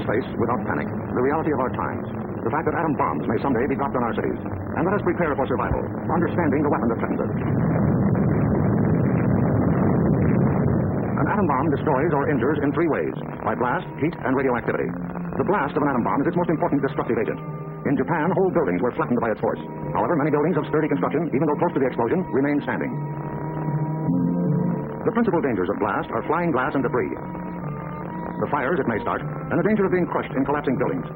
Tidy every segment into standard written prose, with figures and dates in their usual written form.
face, without panic, the reality of our times. The fact that atom bombs may someday be dropped on our cities. And let us prepare for survival, understanding the weapon that threatens us. An atom bomb destroys or injures in three ways: by blast, heat, and radioactivity. The blast of an atom bomb is its most important destructive agent. In Japan, whole buildings were flattened by its force. However, many buildings of sturdy construction, even though close to the explosion, remain standing. The principal dangers of blast are flying glass and debris, the fires it may start, and the danger of being crushed in collapsing buildings.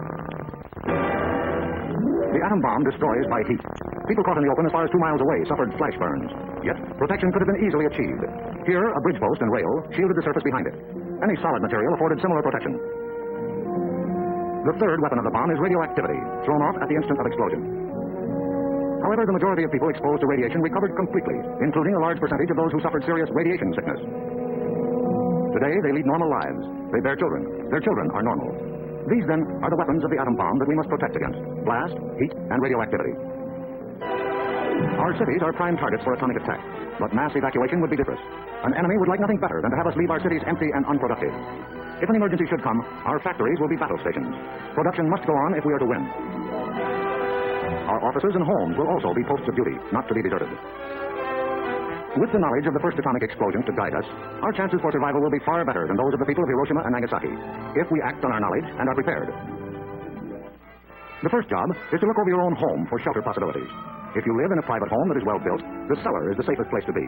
The atom bomb destroys by heat. People caught in the open as far as 2 miles away suffered flash burns. Yet, protection could have been easily achieved. Here, a bridge post and rail shielded the surface behind it. Any solid material afforded similar protection. The third weapon of the bomb is radioactivity, thrown off at the instant of explosion. However, the majority of people exposed to radiation recovered completely, including a large percentage of those who suffered serious radiation sickness. Today, they lead normal lives. They bear children. Their children are normal. These, then, are the weapons of the atom bomb that we must protect against: blast, heat, and radioactivity. Our cities are prime targets for atomic attack, but mass evacuation would be dangerous. An enemy would like nothing better than to have us leave our cities empty and unproductive. If an emergency should come, our factories will be battle stations. Production must go on if we are to win. Our offices and homes will also be posts of duty, not to be deserted. With the knowledge of the first atomic explosions to guide us, our chances for survival will be far better than those of the people of Hiroshima and Nagasaki, if we act on our knowledge and are prepared. The first job is to look over your own home for shelter possibilities. If you live in a private home that is well built, the cellar is the safest place to be.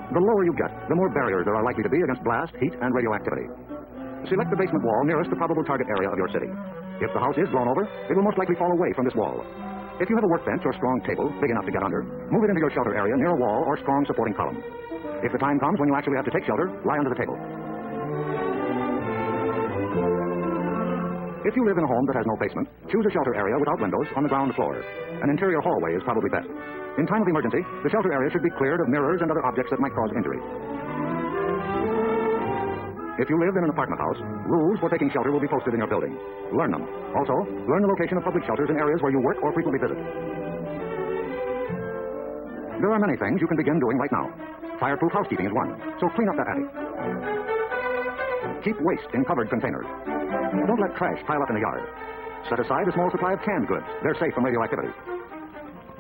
The lower you get, the more barriers there are likely to be against blast, heat, and radioactivity. Select the basement wall nearest the probable target area of your city. If the house is blown over, it will most likely fall away from this wall. If you have a workbench or strong table big enough to get under, move it into your shelter area near a wall or strong supporting column. If the time comes when you actually have to take shelter, lie under the table. If you live in a home that has no basement, choose a shelter area without windows on the ground floor. An interior hallway is probably best. In time of emergency, the shelter area should be cleared of mirrors and other objects that might cause injury. If you live in an apartment house, rules for taking shelter will be posted in your building. Learn them. Also, learn the location of public shelters in areas where you work or frequently visit. There are many things you can begin doing right now. Fireproof housekeeping is one, so clean up that attic. Keep waste in covered containers. Don't let trash pile up in the yard. Set aside a small supply of canned goods. They're safe from radioactivity.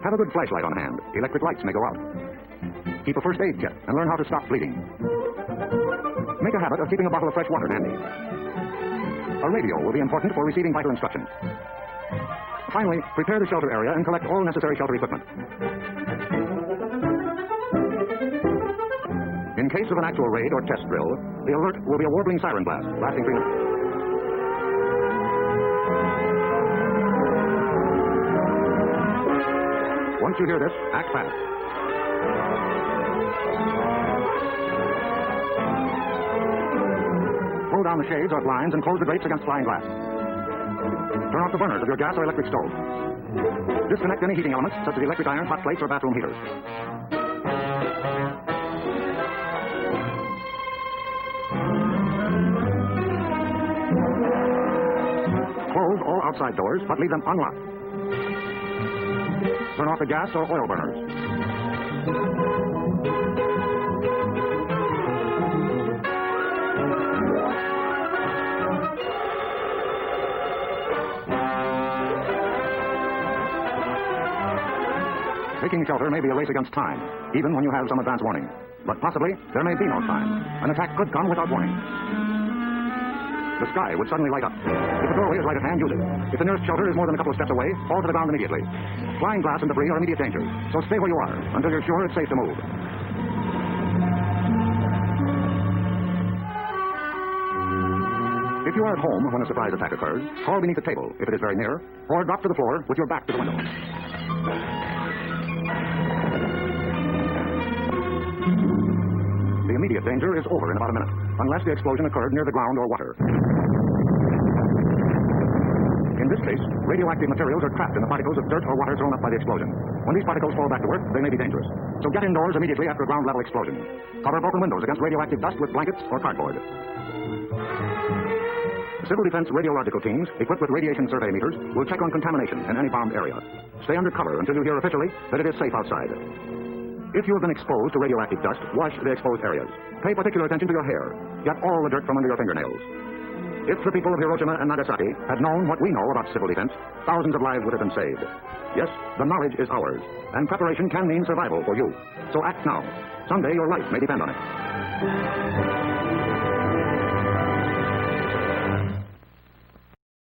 Have a good flashlight on hand. Electric lights may go out. Keep a first aid kit and learn how to stop bleeding. Make a habit of keeping a bottle of fresh water handy. A radio will be important for receiving vital instructions. Finally, prepare the shelter area and collect all necessary shelter equipment. In case of an actual raid or test drill, the alert will be a warbling siren blast, lasting 3 minutes. Once you hear this, act fast. Pull down the shades or blinds and close the grates against flying glass. Turn off the burners of your gas or electric stove. Disconnect any heating elements, such as electric iron, hot plates, or bathroom heaters. Close all outside doors, but leave them unlocked. Turn off the gas or oil burners. Taking shelter may be a race against time, even when you have some advance warning. But possibly, there may be no time. An attack could come without warning. The sky would suddenly light up. If a doorway is right at hand, use it. If the nearest shelter is more than a couple of steps away, fall to the ground immediately. Flying glass and debris are immediate dangers, so stay where you are until you're sure it's safe to move. If you are at home when a surprise attack occurs, crawl beneath the table if it is very near, or drop to the floor with your back to the window. The immediate danger is over in about a minute, unless the explosion occurred near the ground or water. In this case, radioactive materials are trapped in the particles of dirt or water thrown up by the explosion. When these particles fall back to earth, they may be dangerous. So get indoors immediately after a ground-level explosion. Cover broken windows against radioactive dust with blankets or cardboard. Civil defense radiological teams, equipped with radiation survey meters, will check on contamination in any bombed area. Stay under cover until you hear officially that it is safe outside. If you have been exposed to radioactive dust, wash the exposed areas. Pay particular attention to your hair. Get all the dirt from under your fingernails. If the people of Hiroshima and Nagasaki had known what we know about civil defense, thousands of lives would have been saved. Yes, the knowledge is ours, and preparation can mean survival for you. So act now. Someday your life may depend on it.